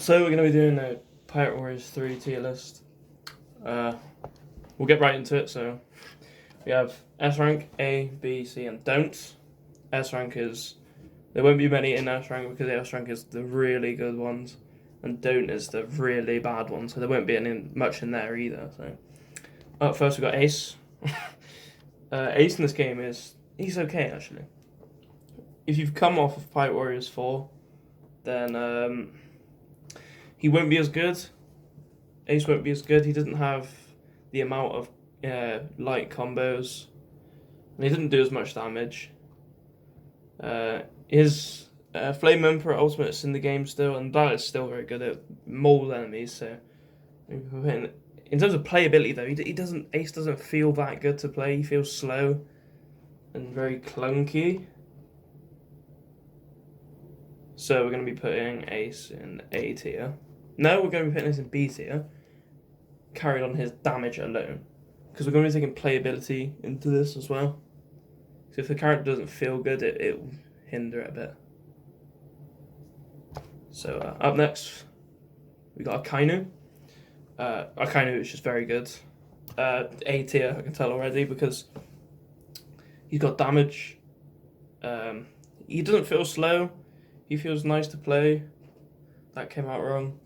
So we're going to be doing a Pirate Warriors 3 tier list. We'll get right into it. So we have S rank, A, B, C, and don'ts. S rank is there won't be many in S rank because S rank is the really good ones, and don't is the really bad ones. So there won't be any much in there either. So up first we got Ace. Ace in this game he's okay actually. If you've come off of Pirate Warriors 4, then he won't be as good. Ace won't be as good. He doesn't have the amount of light combos, and he didn't do as much damage. His Flame Emperor ultimate's in the game still, and that is still very good at mold enemies. So, in terms of playability, though, he doesn't. Ace doesn't feel that good to play. He feels slow and very clunky. So we're going to be putting Ace in A tier. No, we're going to be putting Ace in B tier. Carried on his damage alone, because we're going to be taking playability into this as well. So if the character doesn't feel good, it will hinder it a bit. So up next, we got Akainu. Akainu is just very good. A tier, I can tell already, because he's got damage. He doesn't feel slow. He feels nice to play. That came out wrong.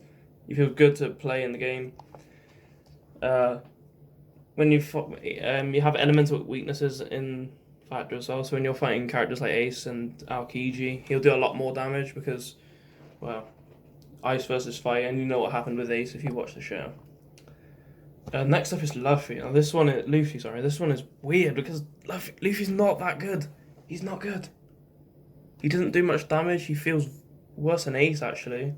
He feels good to play in the game. When you have elemental weaknesses in Factor as well, so when you're fighting characters like Ace and Aokiji, he'll do a lot more damage because, well, Ice versus Fire, and you know what happened with Ace if you watch the show. Next up is Luffy. Now this one is weird because Luffy's not that good. He's not good. He doesn't do much damage. He feels worse than Ace actually.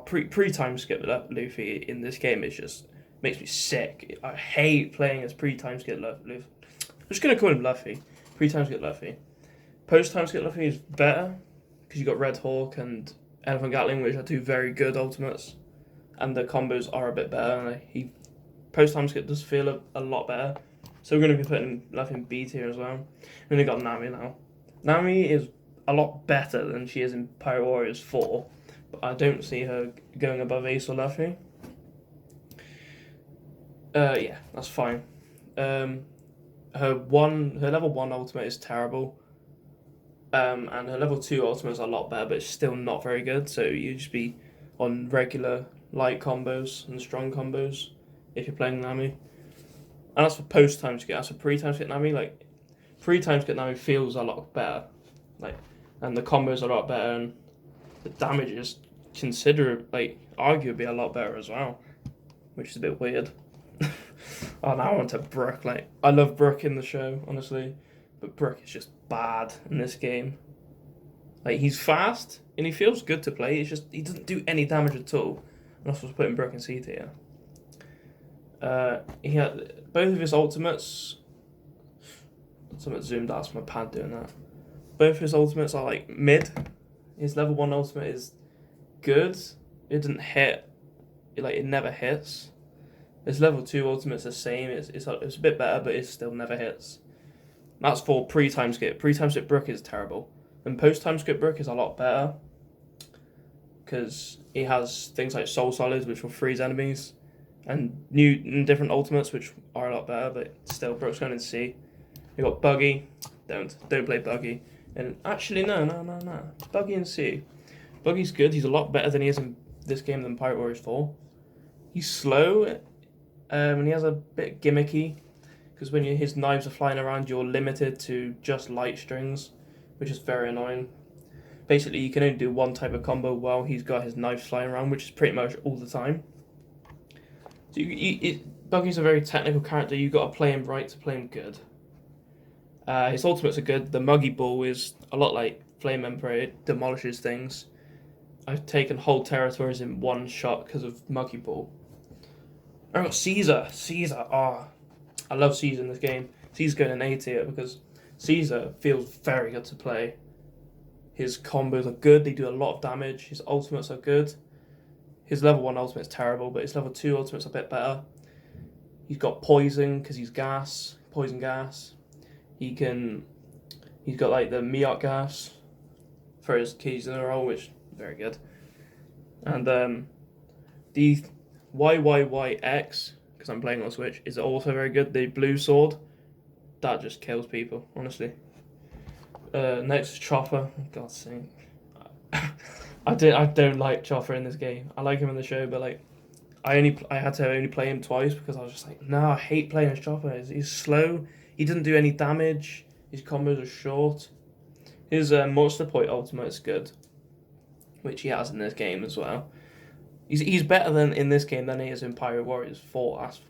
Pre-time skip Luffy in this game is just makes me sick. I hate playing as pre-time skip Luffy. I'm just gonna call him Luffy. Pre-time skip Luffy. Post-time skip Luffy is better because you got Red Hawk and Elephant Gatling, which are two very good ultimates, and the combos are a bit better. Post-time skip does feel a lot better. So we're gonna be putting Luffy in B tier as well. Then we got Nami now. Nami is a lot better than she is in Pirate Warriors 4. But I don't see her going above Ace or Luffy. Yeah, that's fine. Her level 1 ultimate is terrible. And her level 2 ultimate is a lot better, but it's still not very good. So you just be on regular light combos and strong combos if you're playing Nami. And that's for post time skip. That's for pre-time skip Nami. Like pre-time skip Nami feels a lot better. And the combos are a lot better, and the damage is arguably a lot better as well, which is a bit weird. Oh, now I want to Brook. I love Brook in the show, honestly, but Brook is just bad in this game. He's fast and he feels good to play. It's just he doesn't do any damage at all. And that's what's putting Brook in C tier. He had both of his ultimates. Somewhat zoomed out, that's my pad doing that. Both his ultimates are mid. His level 1 ultimate is good. It didn't hit. It never hits. His level 2 ultimate's the same. It's a bit better, but it still never hits. That's for pre-time skip. Pre-time skip Brook is terrible. And post-time skip Brook is a lot better. Because he has things like Soul Solids, which will freeze enemies. And new and different ultimates, which are a lot better, but still, Brook's going in C. You got Buggy. Don't play Buggy. And actually, no. Buggy in C. Buggy's good. He's a lot better than he is in this game than Pirate Warriors 4. He's slow, and he has a bit gimmicky, because when his knives are flying around, you're limited to just light strings, which is very annoying. Basically, you can only do one type of combo while he's got his knives flying around, which is pretty much all the time. So Buggy's a very technical character. You've got to play him right to play him good. His ultimates are good. The Muggy Ball is a lot like Flame Emperor. It demolishes things. I've taken whole territories in one shot because of Muggy Ball. I got Caesar. I love Caesar in this game. Caesar's going in A tier because Caesar feels very good to play. His combos are good. They do a lot of damage. His ultimates are good. His level 1 ultimate is terrible, but his level 2 ultimate's a bit better. He's got poison because he's poison gas. He's got the Miot gas for his keys in a row, which is very good. And the YYYX, because I'm playing on Switch, is also very good. The blue sword, that just kills people, honestly. Next is Chopper. God's sake. I don't like Chopper in this game. I like him in the show, but like I had to only play him twice because I was just like, no, I hate playing as Chopper. He's slow. He doesn't do any damage. His combos are short. His Monster Point ultimate is good, which he has in this game as well. He's better than in this game than he is in Pirate Warriors 4. That's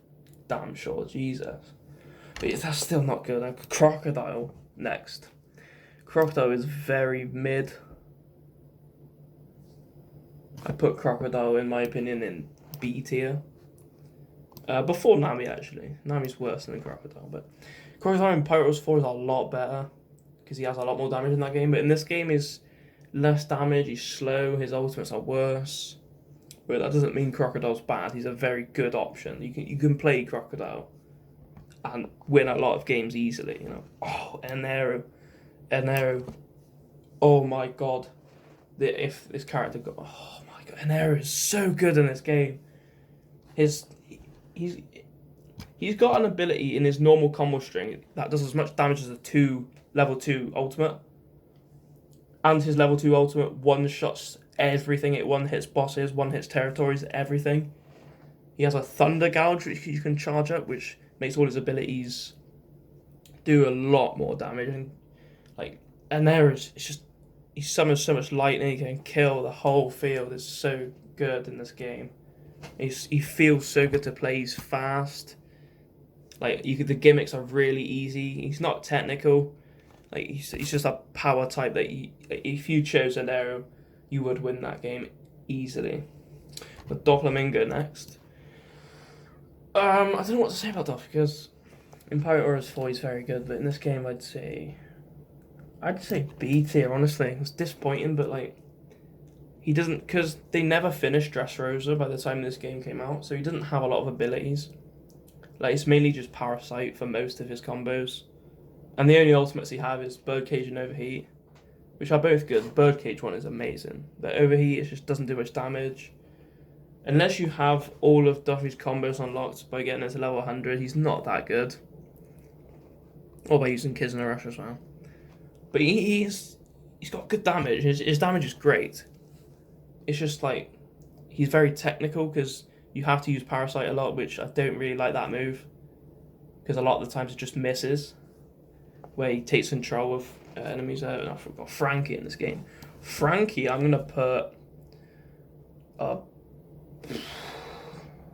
damn sure. Jesus, but that's still not good. And Crocodile next. Crocodile is very mid. I put Crocodile, in my opinion, in B tier. Before Nami, actually. Nami's worse than Crocodile, but Crocodile in Pirate Wars 4 is a lot better because he has a lot more damage in that game. But in this game, he's less damage, he's slow, his ultimates are worse. But that doesn't mean Crocodile's bad. He's a very good option. You can play Crocodile and win a lot of games easily. You know. Oh, Enero. Oh my god. If this character got, oh my god, Enero is so good in this game. He's got an ability in his normal combo string that does as much damage as a level 2 ultimate. And his level 2 ultimate one shots everything. It one hits bosses, one hits territories, everything. He has a Thunder Gouge which you can charge up, which makes all his abilities do a lot more damage. And like Enero it's just, he summons so much lightning, he can kill the whole field. It's so good in this game. He feels so good to play. He's fast. Like the gimmicks are really easy. He's not technical. Like he's just a power type that if you chose an arrow, you would win that game easily. But Doflamingo next. I don't know what to say about Doff because in Pirate Warriors 4 he's very good, but in this game I'd say B tier. Honestly, it's disappointing, but like he doesn't, because they never finished Dressrosa by the time this game came out, so he doesn't have a lot of abilities. Like it's mainly just Parasite for most of his combos. And the only ultimates he have is Birdcage and Overheat, which are both good. The Birdcage one is amazing. But Overheat, it just doesn't do much damage. Unless you have all of Duffy's combos unlocked by getting it to level 100, he's not that good. Or by using Kizuna Rush as well. But he's got good damage. His damage is great. It's just like, he's very technical because you have to use Parasite a lot, which I don't really like that move. Because a lot of the times it just misses. Where he takes control of enemies out. And I forgot Frankie in this game. Frankie, I'm going to put...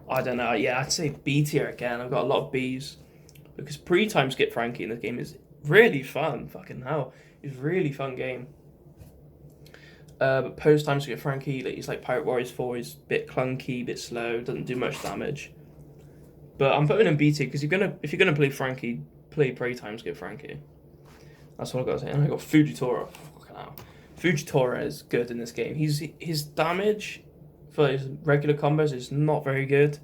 I don't know. Yeah, I'd say B tier again. I've got a lot of Bs. Because pre-time skip Frankie in this game is really fun. Fucking hell. It's a really fun game. But post-time skip Frankie, he's like Pirate Warriors 4. He's a bit clunky, a bit slow. Doesn't do much damage. But I'm putting him B tier because if you're gonna play Frankie, play pre-time skip Frankie. That's what I gotta say. And I got Fujitora. Fucking hell. Fujitora is good in this game. His damage for his regular combos is not very good.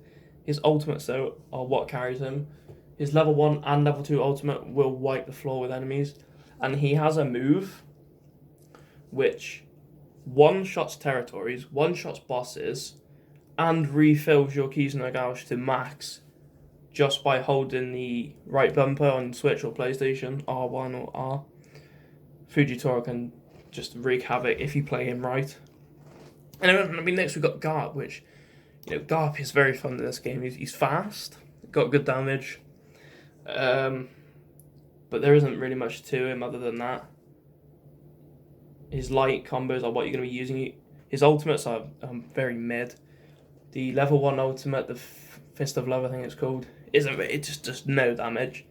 His ultimates though are what carries him. His level 1 and level 2 ultimate will wipe the floor with enemies. And he has a move which one-shots territories, one-shots bosses, and refills your Kizuna Gouge to max just by holding the right bumper on Switch or PlayStation, R1 or R. Fujitora can just wreak havoc if you play him right. And I mean, next we've got Garp, which, Garp is very fun in this game. He's fast, got good damage, but there isn't really much to him other than that. His light combos are what you're going to be using. His ultimates are very mid. The level 1 ultimate, the Fist of Love, I think it's called, it just does no damage.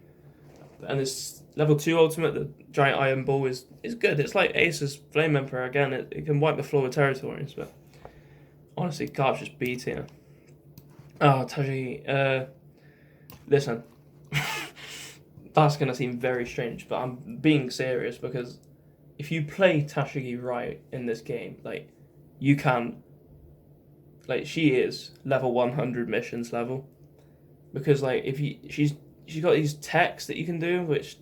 And this level 2 ultimate, the Giant Iron Ball, is good. It's like Ace's Flame Emperor again. It can wipe the floor with territories, but honestly, Garp's just B tier. Oh, Taji, listen. That's going to seem very strange, but I'm being serious because if you play Tashigi right in this game, you can, she is level 100 missions level. Because, she's got these techs that you can do, which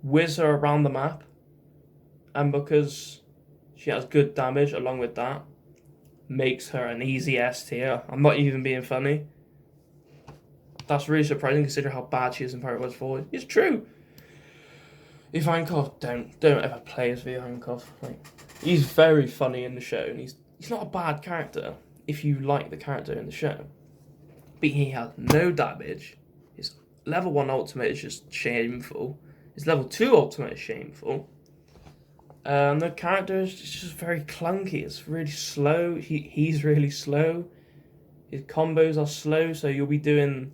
whiz her around the map. And because she has good damage along with that, makes her an easy S tier. I'm not even being funny. That's really surprising considering how bad she is in Pirate Wars 4. It's true. Ivankov, don't ever play as Ivankov. Like, he's very funny in the show, and he's not a bad character if you like the character in the show. But he has no damage. His level 1 ultimate is just shameful. His level 2 ultimate is shameful. The character is just very clunky. It's really slow. He's really slow. His combos are slow, so you'll be doing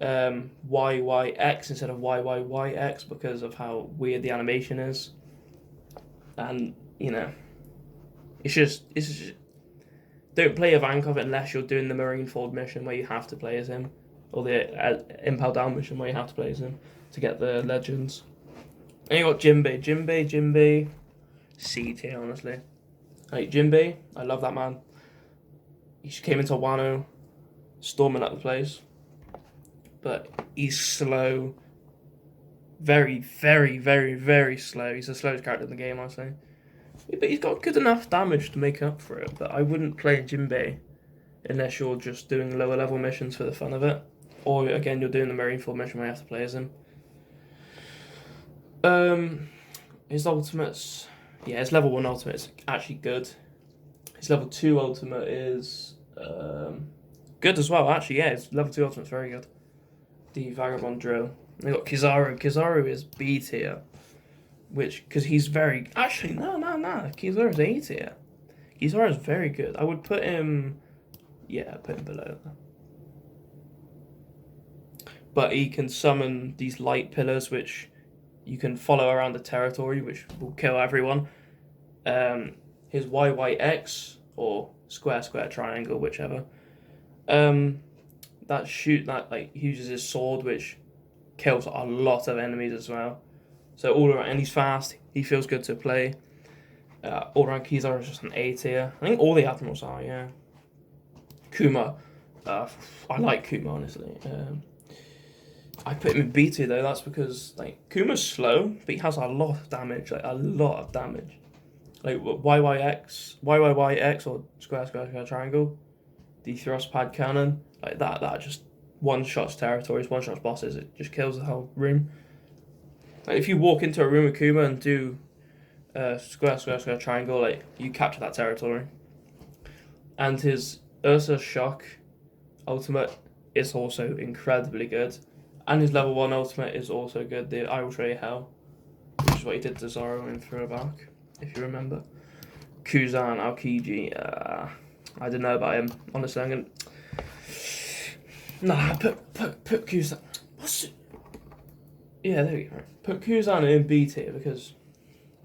YYX instead of YYYX because of how weird the animation is. And, you know, it's just don't play Ivankov unless you're doing the Marineford mission where you have to play as him, or the Impel Down mission where you have to play as him to get the legends. And you got Jinbei, C tier, honestly. Like, Jinbei, I love that man. He just came into Wano, storming up the place. But he's slow. Very, very, very, very slow. He's the slowest character in the game, honestly. But he's got good enough damage to make up for it. But I wouldn't play Jinbei unless you're just doing lower level missions for the fun of it. Or, again, you're doing the Marineford mission where you have to play as him. His ultimates, yeah, his level 1 ultimate is actually good. His level 2 ultimate is good as well. Actually, yeah, his level 2 ultimate is very good. The Vagabond Drill. We got Kizaru. Kizaru is B tier, because he's very. Actually, no. Kizaru is A tier. Kizaru is very good. I would put him. Yeah, put him below that. But he can summon these light pillars, which you can follow around the territory, which will kill everyone. His YYX, or square triangle, whichever. That uses his sword, which kills a lot of enemies as well. So all around, and he's fast. He feels good to play. All around, Kizaru is just an A tier. I think all the admirals are, yeah. Kuma, I like Kuma, honestly. I put him in B tier though. That's because Kuma's slow, but he has a lot of damage. Like YYX or square triangle, the thrust pad cannon, like that just one shots territories, one shots bosses. It just kills the whole room. Like if you walk into a room with Kuma and do square triangle, like you capture that territory. And his Ursa Shock ultimate is also incredibly good. And his level 1 ultimate is also good, the I Will Show You Hell, which is what he did to Zoro in Throwback, if you remember. Kuzan Aokiji, I don't know about him. Honestly, I'm gonna... Nah, put Kuzan... What's it? Yeah, there we go. Put Kuzan in B tier because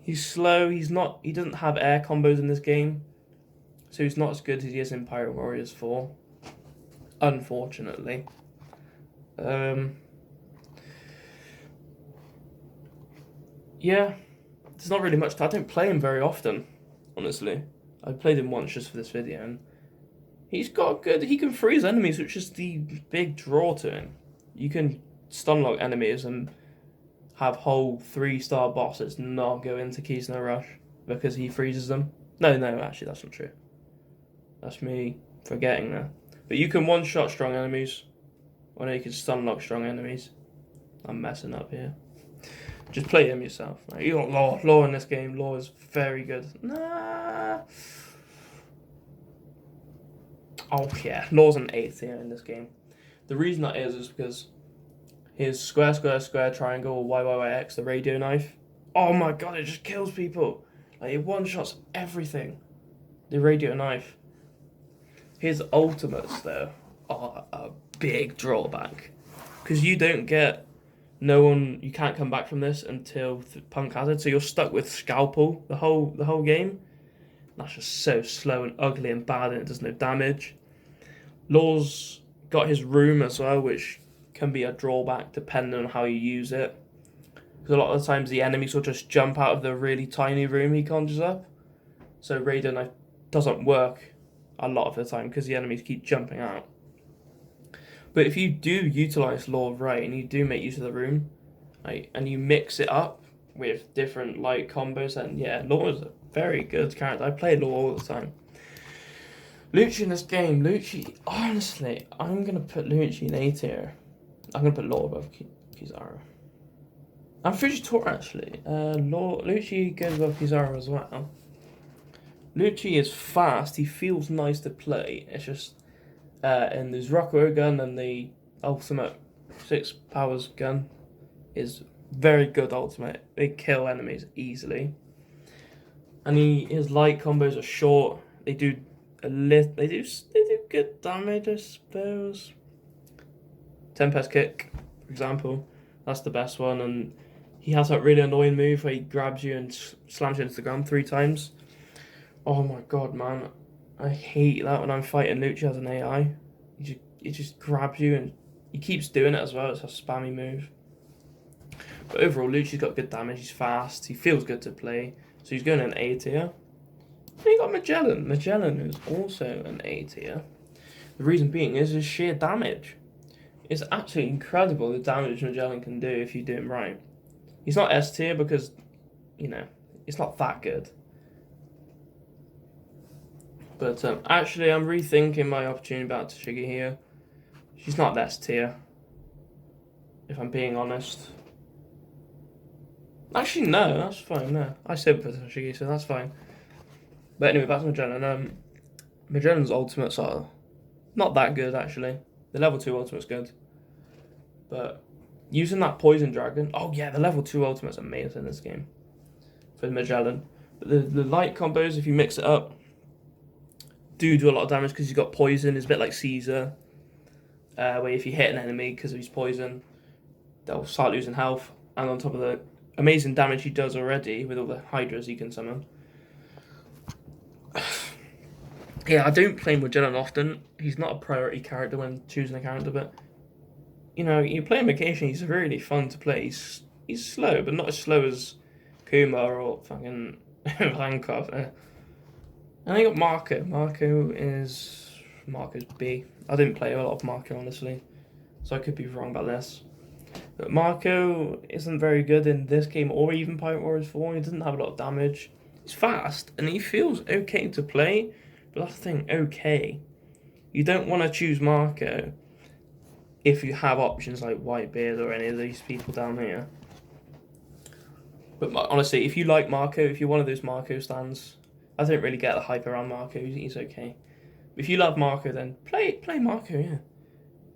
he's slow, he doesn't have air combos in this game, so he's not as good as he is in Pirate Warriors 4, unfortunately. Yeah, there's not really much. I don't play him very often, honestly. I played him once just for this video, and he's got good. He can freeze enemies, which is the big draw to him. You can stun lock enemies and have whole 3-star bosses not go into Kisuna Rush because he freezes them. No, actually, that's not true. That's me forgetting that. But you can one-shot strong enemies, or no, you can stun lock strong enemies. I'm messing up here. Just play him yourself. Right? You got Law. Law in this game. Law is very good. Nah. Oh, yeah. Law's an A tier in this game. The reason that is because his square triangle, YYYX, the radio knife. Oh my god, it just kills people. Like, it one-shots everything. The radio knife. His ultimates, though, are a big drawback. Because you don't get... you can't come back from this until Punk Hazard, so you're stuck with Scalpel the whole game. That's just so slow and ugly and bad, and it does no damage. Law's got his room as well, which can be a drawback depending on how you use it. Because a lot of the times the enemies will just jump out of the really tiny room he conjures up. So Radio Knife doesn't work a lot of the time because the enemies keep jumping out. But if you do utilize Law right and you do make use of the room, and you mix it up with different light combos, then yeah, Law is a very good character. I play Law all the time. Lucci in this game, Lucci, honestly, I'm going to put Lucci in A tier. I'm going to put Law above Kizaru. And Fujitora, actually. Lucci goes above Kizaru as well. Lucci is fast, he feels nice to play. It's just, and his Rockaway gun and the ultimate 6 powers gun is very good ultimate. They kill enemies easily. And his light combos are short. They do they do good damage, I suppose. Tempest kick, for example, that's the best one. And he has that really annoying move where he grabs you and slams you into the ground 3 times. Oh my god, man, I hate that when I'm fighting Lucci as an AI. He just grabs you and he keeps doing it as well. It's a spammy move. But overall, Lucci's got good damage. He's fast. He feels good to play. So he's going in A tier. And you got Magellan. Magellan is also an A tier. The reason being is his sheer damage. It's absolutely incredible the damage Magellan can do if you do him right. He's not S tier because, it's not that good. But actually, I'm rethinking my opportunity about Tashigi here. She's not S tier, if I'm being honest. Actually, no, that's fine. No, I said for Tashigi, so that's fine. But anyway, back to Magellan. Magellan's ultimates are not that good, actually. The level 2 ultimate's good. But using that Poison Dragon... Oh, yeah, the level 2 ultimate's amazing in this game. For Magellan. But the light combos, if you mix it up, do a lot of damage because he's got Poison. It's a bit like Caesar. Where if you hit an enemy because of his Poison, they'll start losing health. And on top of the amazing damage he does already with all the Hydras he can summon. Yeah, I don't play Magellan often. He's not a priority character when choosing a character, but you play him occasionally. He's really fun to play. He's slow, but not as slow as Kuma or fucking Rankov. And then you got Marco. Marco's B. I didn't play a lot of Marco, honestly, so I could be wrong about this. But Marco isn't very good in this game or even Pirate Warriors 4. He doesn't have a lot of damage. He's fast and he feels okay to play, but that's the thing, okay. You don't want to choose Marco if you have options like Whitebeard or any of these people down here. But honestly, if you like Marco, if you're one of those Marco stands, I don't really get the hype around Marco. He's okay. If you love Marco, then play Marco, yeah.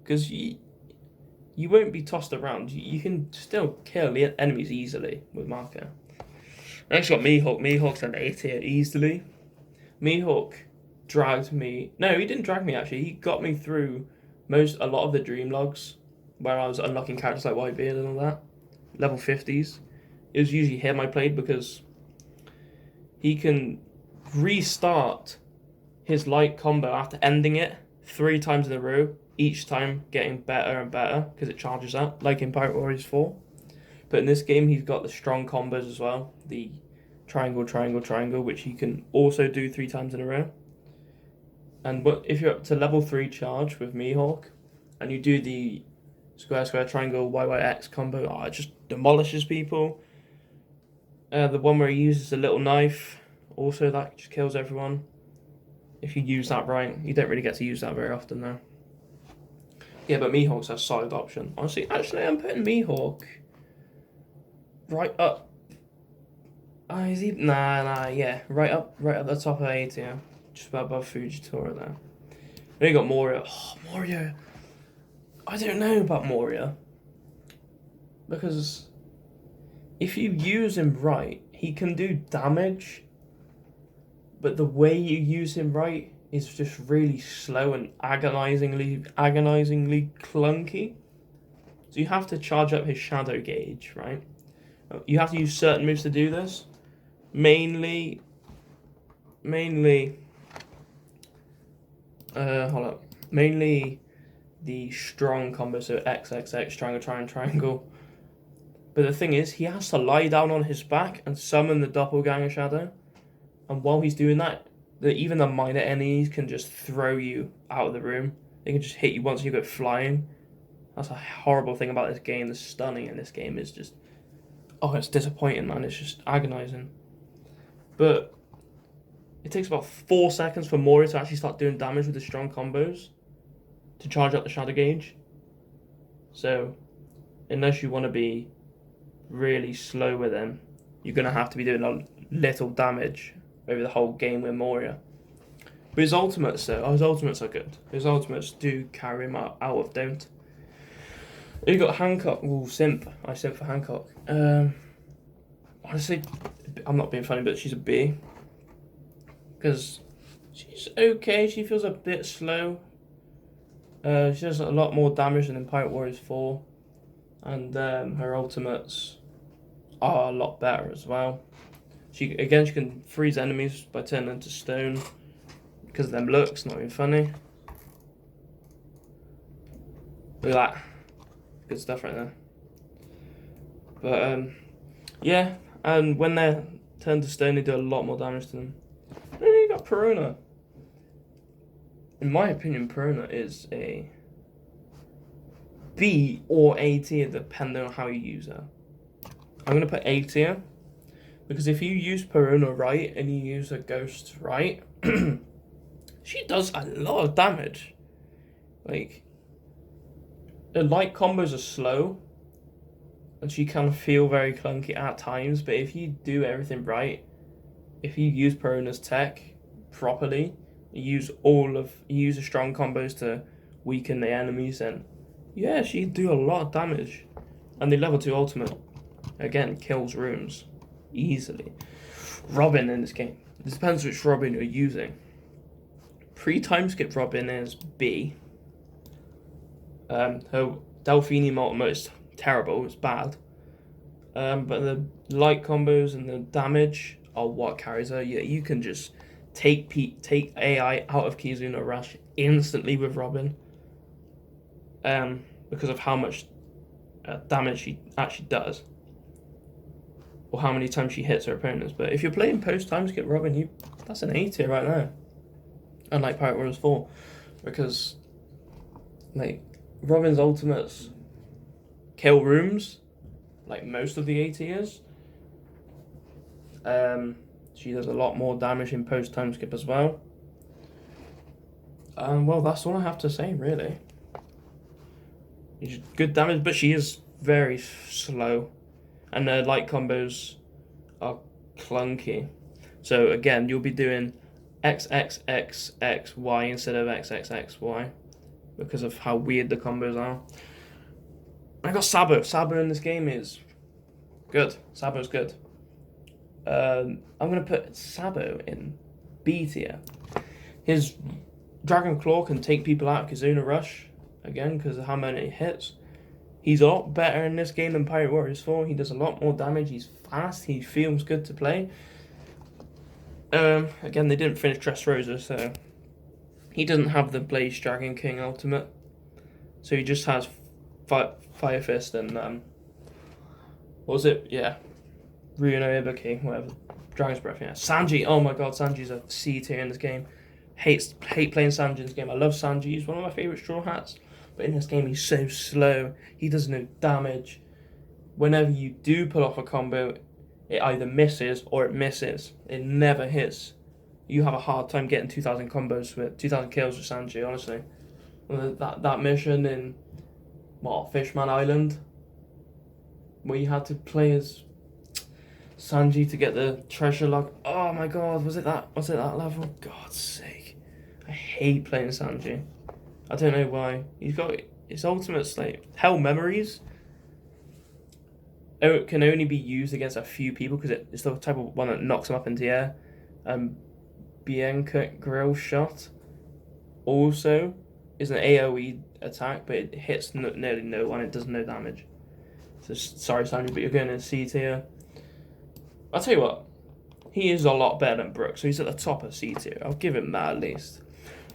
Because you won't be tossed around. You can still kill enemies easily with Marco. Next, got Mihawk. Mihawk's an A tier easily. Mihawk dragged me. No, he didn't drag me actually. He got me through a lot of the dream logs where I was unlocking characters like Whitebeard and all that. Level 50s. It was usually him I played because he can restart his light combo after ending it 3 times in a row, each time getting better and better because it charges up, like in Pirate Warriors 4. But in this game, he's got the strong combos as well. The triangle, which he can also do 3 times in a row. And if you're up to level 3 charge with Mihawk, and you do the square, triangle, YYX combo, it just demolishes people. The one where he uses a little knife, also that just kills everyone. If you use that right. You don't really get to use that very often though. Yeah, but Mihawk's a solid option. Honestly, actually, I'm putting Mihawk right up. Is he? Yeah, right up the top of A tier, just above Fujitora there. Then you got Moria. Oh, Moria. I don't know about Moria because if you use him right, he can do damage. But the way you use him right is just really slow and agonizingly clunky. So you have to charge up his shadow gauge, right? You have to use certain moves to do this. Mainly, mainly the strong combo, so XXX, triangle. But the thing is, he has to lie down on his back and summon the doppelganger shadow. And while he's doing that, even the minor enemies can just throw you out of the room. They can just hit you once and you go flying. That's a horrible thing about this game. The stunning in this game is just... Oh, it's disappointing, man. It's just agonizing. But it takes about 4 seconds for Moria to actually start doing damage with the strong combos to charge up the Shadow Gauge. So, unless you want to be really slow with him, you're going to have to be doing a little damage over the whole game with Moria. But his ultimates, though, his ultimates are good. His ultimates do carry him out of don't. You got Hancock. Ooh, simp. I simp for Hancock. Honestly, I'm not being funny, but she's a B. Because she's okay. She feels a bit slow. She does a lot more damage than in Pirate Warriors 4. And her ultimates are a lot better as well. She can freeze enemies by turning them to stone. Because of them looks, not even funny. Look at that. Good stuff right there. But, yeah. And when they're turned to stone, they do a lot more damage to them. And then you got Perona. In my opinion, Perona is a B or A tier, depending on how you use her. I'm going to put A tier. Because if you use Perona right, and you use her Ghost right, she does a lot of damage. Like, the light combos are slow, and she can feel very clunky at times, but if you do everything right, if you use Perona's tech properly, you use the strong combos to weaken the enemies, then yeah, she do a lot of damage. And the level 2 ultimate, again, kills rooms easily. Robin in this game, it depends which Robin you're using. Pre-time skip Robin is B. Her Delphini ultimate is terrible, it's bad. But the light combos and the damage are what carries her. Yeah, you can just take AI out of Kizuna Rush instantly with Robin. Because of how much damage she actually does. Or how many times she hits her opponents. But if you're playing post-time skip Robin, that's an A tier right now. Unlike Pirate Warriors 4. Because, like, Robin's ultimates kill rooms, like most of the A tiers. She does a lot more damage in post-time skip as well. Well, that's all I have to say, really. Good damage, but she is very slow. And her light combos are clunky. So, again, you'll be doing XXXXY instead of XXXY. Because of how weird the combos are. I got Sabo. Sabo in this game is good. Sabo's good. I'm going to put Sabo in B tier. His Dragon Claw can take people out of Kizuna Rush. Again, because of how many hits. He's a lot better in this game than Pirate Warriors 4. He does a lot more damage. He's fast. He feels good to play. Again, they didn't finish Dressrosa, so he doesn't have the Blaze Dragon King ultimate. So he just has Fire Fist and, what was it? Yeah. Ryuno Ibuki, whatever. Dragon's Breath, yeah. Sanji, oh my god, Sanji's a C tier in this game. Hate playing Sanji in this game. I love Sanji, he's one of my favourite Straw Hats. But in this game, he's so slow. He does no damage. Whenever you do pull off a combo, it either misses or it misses. It never hits. You have a hard time getting 2,000 kills with Sanji, honestly. That mission in, Fishman Island, where you had to play as Sanji to get the treasure log. Oh my god, was it that level? God's sake. I hate playing Sanji. I don't know why. He's got his ultimates, like Hell Memories. It can only be used against a few people because it's the type of one that knocks him up into the air. Bianca Grill Shot also is an AoE attack, but it hits nearly no one. It does no damage. So sorry, Sanji, but you're going in C tier. I'll tell you what, he is a lot better than Brook, so he's at the top of C tier. I'll give him that at least.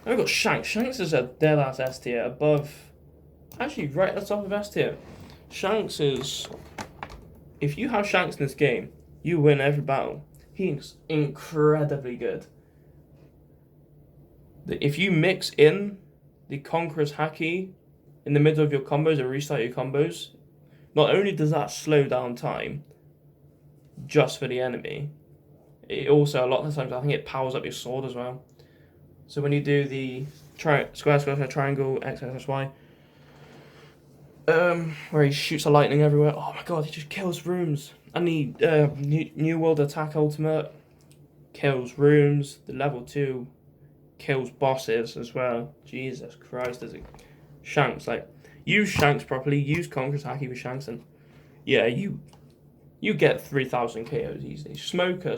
Then we've got Shanks. Shanks is a dead ass S tier above, actually right at the top of S tier. Shanks is, if you have Shanks in this game, you win every battle. He's incredibly good. If you mix in the Conqueror's Haki in the middle of your combos and restart your combos, not only does that slow down time just for the enemy, it also, a lot of the times, I think it powers up your sword as well. So when you do the square, triangle, X, X, Y, where he shoots the lightning everywhere, oh my god, he just kills rooms. And the New World Attack Ultimate kills rooms. The level 2 kills bosses as well. Jesus Christ, there's a Shanks. Like, use Shanks properly, use Conqueror's Haki with Shanks, and yeah, you get 3,000 KOs easily. Smoker.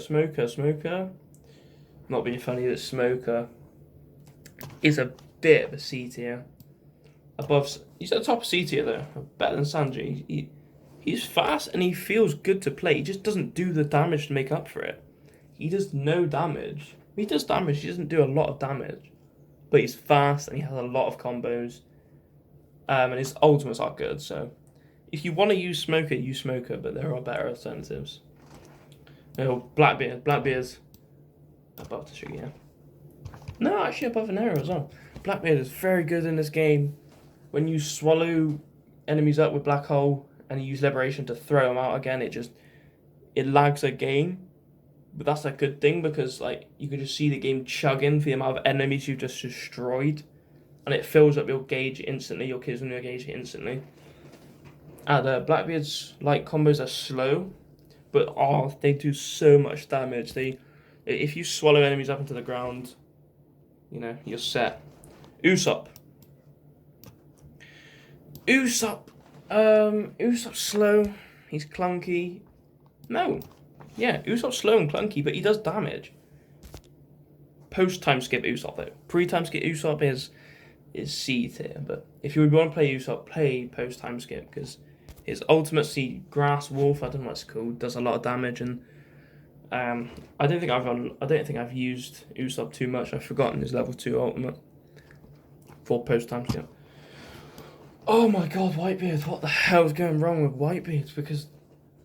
Not being funny, that Smoker is a bit of a C tier. He's at the top of C tier though, better than Sanji. He's fast and he feels good to play. He just doesn't do the damage to make up for it. He does no damage. He does damage, he doesn't do a lot of damage. But he's fast and he has a lot of combos. And his ultimates are good, so if you want to use Smoker, but there are better alternatives. No, Blackbeard's above Tashigi, yeah. No, actually above Venero as well. Blackbeard is very good in this game. When you swallow enemies up with Black Hole and you use Liberation to throw them out again, it lags a game. But that's a good thing because like you can just see the game chugging for the amount of enemies you've just destroyed. And it fills up your gauge instantly, your kills on your gauge instantly. And Blackbeard's light combos are slow, but they do so much damage. If you swallow enemies up into the ground, you're set. Usopp, Usopp's slow. He's clunky. No, yeah, Usopp's slow and clunky, but he does damage. Post time skip Usopp though. Pre time skip Usopp is C tier, but if you want to play Usopp, play post time skip because his ultimate Grass Wolf, I don't know what it's called, does a lot of damage, and I don't think I've used Usopp too much. I've forgotten his level 2 ultimate for post time skip. Oh my god, Whitebeard! What the hell is going wrong with Whitebeard? Because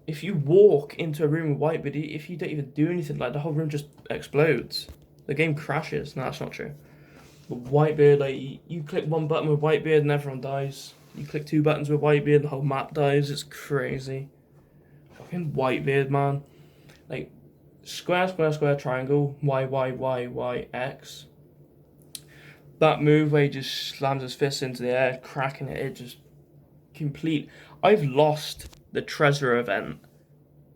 if you walk into a room with Whitebeard, if you don't even do anything, like the whole room just explodes. The game crashes. No, that's not true. But Whitebeard, like you click one button with Whitebeard and everyone dies. You click 2 buttons with Whitebeard, the whole map dies. It's crazy. Fucking Whitebeard, man. Like square, triangle, Y, X. That move where he just slams his fist into the air, cracking it just complete. I've lost the Treasure event.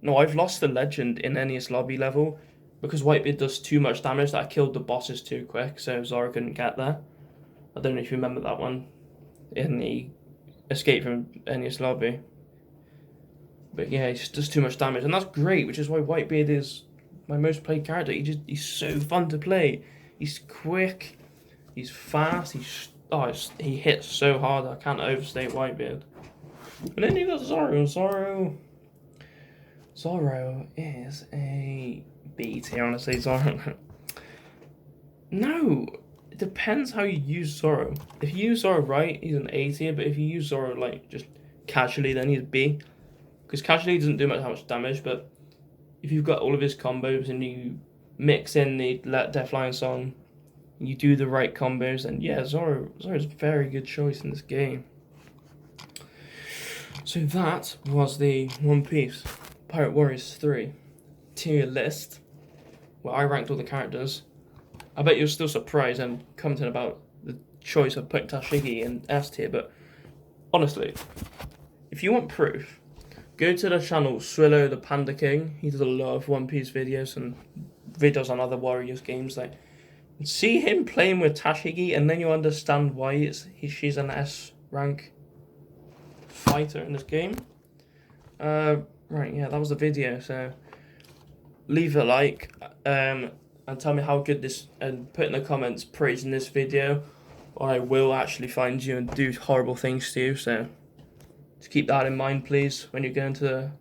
No, I've lost the Legend in Enies Lobby level because Whitebeard does too much damage that I killed the bosses too quick, so Zoro couldn't get there. I don't know if you remember that one in the Escape from Enies Lobby. But yeah, he just does too much damage, and that's great, which is why Whitebeard is my most played character. He's so fun to play. He's quick, he's fast, he hits so hard. I can't overstate Whitebeard. And then you got Zoro. Zoro is a B tier, honestly. Zoro. No, it depends how you use Zoro. If you use Zoro right, he's an A tier. But if you use Zoro like just casually, then he's B. Because casually doesn't do how much damage. But if you've got all of his combos and you mix in the Death Lion song, and you do the right combos, then yeah, Zoro's a very good choice in this game. So that was the One Piece Pirate Warriors 3 tier list, where I ranked all the characters. I bet you're still surprised and commenting about the choice of putting Tashigi in S tier, but honestly, if you want proof, go to the channel Swillow the Panda King. He does a lot of One Piece videos and videos on other Warriors games. Like, see him playing with Tashigi, and then you understand why she's an S rank fighter in this game. Right, yeah, that was the video. So leave a like, and tell me how good this, and put in the comments praising this video, or I will actually find you and do horrible things to you. So just keep that in mind, please, when you go into the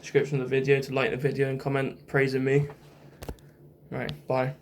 description of the video to like the video and comment praising me. Right, bye.